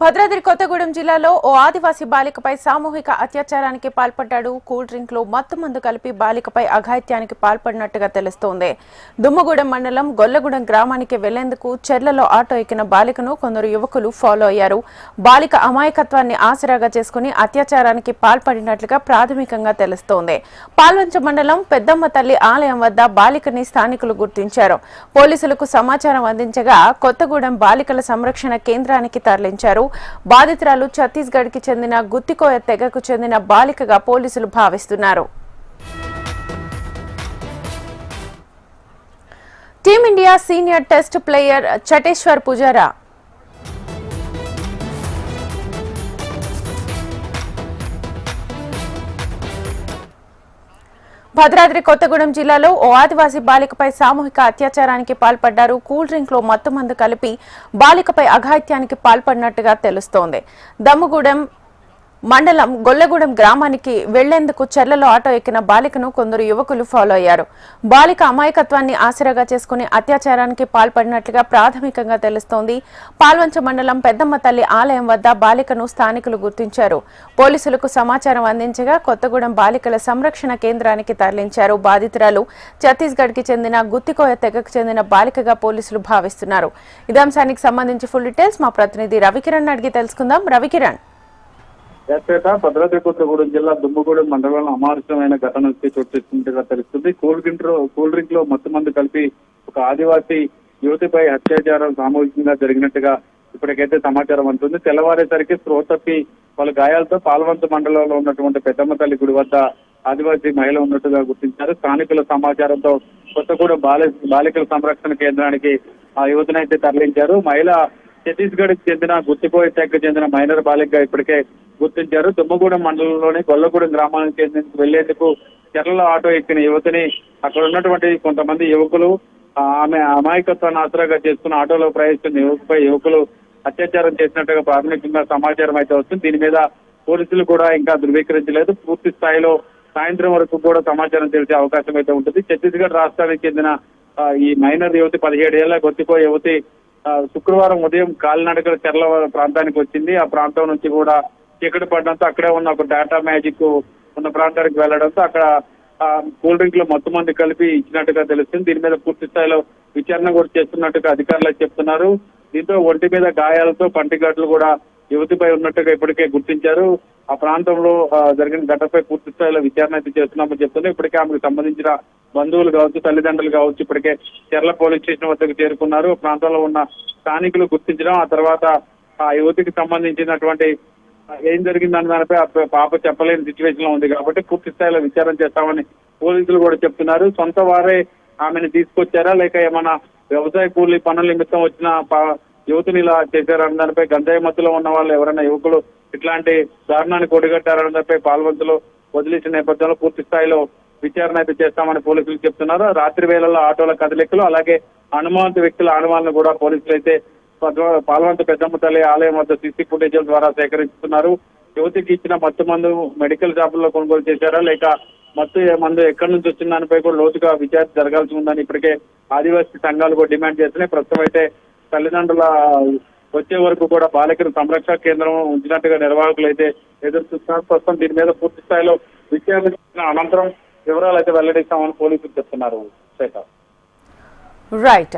భద్రాద్రి కొత్తగూడెం జిల్లాలో ఓ ఆదివాసీ బాలికపై సామూహిక అత్యాచారానికి పాల్పడ్డాడు. కూల్ డ్రింక్ లో మత్తు మందు కలిపి బాలికపై అఘాయిత్యానికి పాల్పడినట్టుగా తెలుస్తోంది. దుమ్మగూడెం మండలం గొల్లగూడెం గ్రామానికి వెళ్లేందుకు చెర్లలో ఆటో ఎక్కిన బాలికను కొందరు యువకులు ఫాలో అయ్యారు. బాలిక అమాయకత్వాన్ని ఆసరాగా చేసుకుని అత్యాచారానికి పాల్పడినట్లుగా ప్రాథమికంగా తెలుస్తోంది. పాల్వంచ మండలం పెద్దమ్మ తల్లి ఆలయం వద్ద బాలికని స్థానికులు గుర్తించారు. పోలీసులకు సమాచారం అందించగా కొత్తగూడెం బాలికల సంరక్షణ కేంద్రానికి తరలించారు. బాధితురాలు ఛత్తీస్గఢ్ కి చెందిన గుత్తికోయ తెగకు చెందిన బాలికగా పోలీసులు భావిస్తున్నారు. Team India senior test player Cheteshwar Pujara Bhadradri Kothagudem జిల్లాలో ఓ ఆదివాసీ బాలికపై సామూహిక అత్యాచారానికి పాల్పడ్డారు. కూల్ డ్రింక్ లో మత్తు మందు కలిపి బాలికపై అఘాయిత్యానికి పాల్పడినట్టుగా తెలుస్తోంది. దమ్మగూడెం మండలం గొల్లగూడెం గ్రామానికి వెళ్లేందుకు చెర్లలో ఆటో ఎక్కిన బాలికను కొందరు యువకులు ఫాలో అయ్యారు. బాలిక అమాయకత్వాన్ని ఆసరాగా చేసుకుని అత్యాచారానికి పాల్పడినట్లుగా ప్రాథమికంగా తెలుస్తోంది. పాల్వంచ మండలం పెద్దమ్మ తల్లి ఆలయం వద్ద బాలికను స్థానికులు గుర్తించారు. పోలీసులకు సమాచారం అందించగా కొత్తగూడెం బాలికల సంరక్షణ కేంద్రానికి తరలించారు. బాధితురాలు ఛత్తీస్గఢ్ కి చెందిన గుత్తికోయ తెగకు చెందిన బాలికగా పోలీసులు భావిస్తున్నారు. ఇదే అంశానికి సంబంధించి ఫుల్ డీటెయిల్స్ మా ప్రతినిధి రవికిరణ్ అడిగి తెలుసుకుందాం. రవికిరణ్, భద్రాద్రి కొత్తగూడెం జిల్లా దుమ్మగూడెం మండలంలో అమానుషమైన ఘటన చోటు చేసుకున్నట్టుగా తెలుస్తుంది. కూల్ డ్రింక్ లో మత్తు మందు కలిపి ఒక ఆదివాసీ యువతిపై అత్యాచారం సామూహికంగా జరిగినట్టుగా ఇప్పటికైతే సమాచారం అందుతుంది. తెల్లవారేసరికి స్పృహ తప్పి వాళ్ళ గాయాలతో పాల్వంత మండలంలో ఉన్నటువంటి పెద్దమ్మ తల్లి గుడి వద్ద ఆదివాసీ మహిళ ఉన్నట్టుగా గుర్తించారు. స్థానికుల సమాచారంతో కొత్తగూడెం బాలికల సంరక్షణ కేంద్రానికి ఆ యువతినైతే తరలించారు. మహిళ ఛత్తీస్గఢ్ కి చెందిన గుత్తికోయ తెగకు చెందిన మైనర్ బాలికగా ఇప్పటికే గుర్తించారు. దుమ్మగూడెం మండలంలోని గొల్లగూడెం గ్రామానికి వెళ్లేందుకు చెర్లలో ఆటో ఎక్కిన యువతిని అక్కడ ఉన్నటువంటి కొంతమంది యువకులు ఆమె అమాయకత్వాన్ని ఆసరాగా చేసుకున్న ఆటోలో ప్రయాణిస్తున్న యువకులు అత్యాచారం చేసినట్టుగా ప్రాథమికంగా సమాచారం అయితే వస్తుంది. దీని మీద పోలీసులు కూడా ఇంకా ధృవీకరించలేదు. పూర్తి స్థాయిలో సాయంత్రం వరకు కూడా సమాచారం తెలిసే అవకాశం అయితే ఉంటుంది. ఛత్తీస్గఢ్ రాష్ట్రానికి చెందిన ఈ మైనర్ యువతి 17 ఏళ్ల గుత్తికోయ యువతి శుక్రవారం ఉదయం కాలినడకల చెర్ల ప్రాంతానికి వచ్చింది. ఆ ప్రాంతం నుంచి కూడా చీకటి పడడంతో అక్కడే ఉన్న ఒక టాటా మ్యాజిక్ ఉన్న ప్రాంతానికి వెళ్లడంతో అక్కడ కూల్ డ్రింక్ లో మత్తు మందు కలిపి ఇచ్చినట్టుగా తెలుస్తుంది. దీని మీద పూర్తి స్థాయిలో విచారణ కూడా చేస్తున్నట్టుగా అధికారులు చెప్తున్నారు. దీంతో ఒంటి మీద గాయాలతో పంటిఘాట్లు కూడా యువతిపై ఉన్నట్టుగా ఇప్పటికే గుర్తించారు. ఆ ప్రాంతంలో జరిగిన ఘటనపై పూర్తి స్థాయిలో విచారణ అయితే చేస్తున్నామని చెప్తున్నారు. ఇప్పటికే ఆమెకు సంబంధించిన బంధువులు కావచ్చు, తల్లిదండ్రులు కావచ్చు ఇప్పటికే చెర్ల పోలీస్ స్టేషన్ వద్దకు చేరుకున్నారు. ప్రాంతంలో ఉన్న స్థానికులు గుర్తించడం, ఆ తర్వాత ఆ యువతికి సంబంధించినటువంటి ఏం జరిగిందన్న దానిపై పాప చెప్పలేని సిచ్యువేషన్ లో ఉంది కాబట్టి పూర్తి స్థాయిలో విచారణ చేస్తామని పోలీసులు కూడా చెప్తున్నారు. సొంత వారే ఆమెను తీసుకొచ్చారా లేక ఏమైనా వ్యవసాయ కూలీ పనుల నిమిత్తం వచ్చిన యువతిని ఇలా చేశారన్న దానిపై గంజాయి మత్తులో ఉన్న వాళ్ళు ఎవరైనా యువకులు ఇట్లాంటి దారుణానికి ఒడిగట్టారన్న దానిపై పాల్వంతులు వదిలేసిన నేపథ్యంలో పూర్తి స్థాయిలో విచారణ అయితే చేస్తామని పోలీసులు చెప్తున్నారు. రాత్రి వేళల్లో ఆటోల కదలికలు అలాగే అనుమానిత వ్యక్తుల అనుమానాలను కూడా పోలీసులు అయితే పాల్వంత పెద్దమ్మ తల్లి ఆలయం వద్ద సీసీ ఫుటేజీల ద్వారా సేకరిస్తున్నారు. యువతికి ఇచ్చిన మత్తు మందు మెడికల్ షాపుల్లో కొనుగోలు చేశారా లేక మత్తు మందు ఎక్కడి నుంచి వచ్చిన దానిపై కూడా లోతుగా విచారణ జరగాల్సి ఉందని ఇప్పటికే ఆదివాసీ సంఘాలు కూడా డిమాండ్ చేస్తున్నాయి. ప్రస్తుతం అయితే తల్లిదండ్రుల వచ్చే వరకు కూడా బాలికల సంరక్షణ కేంద్రం ఉంచినట్టుగా నిర్వాహకులు అయితే ఎదురు చూస్తున్నారు. ప్రస్తుతం దీని మీద పూర్తి స్థాయిలో విచారణ అనంతరం వివరాలు అయితే వెల్లడిస్తామని పోలీసులు చెప్తున్నారు. రైట్.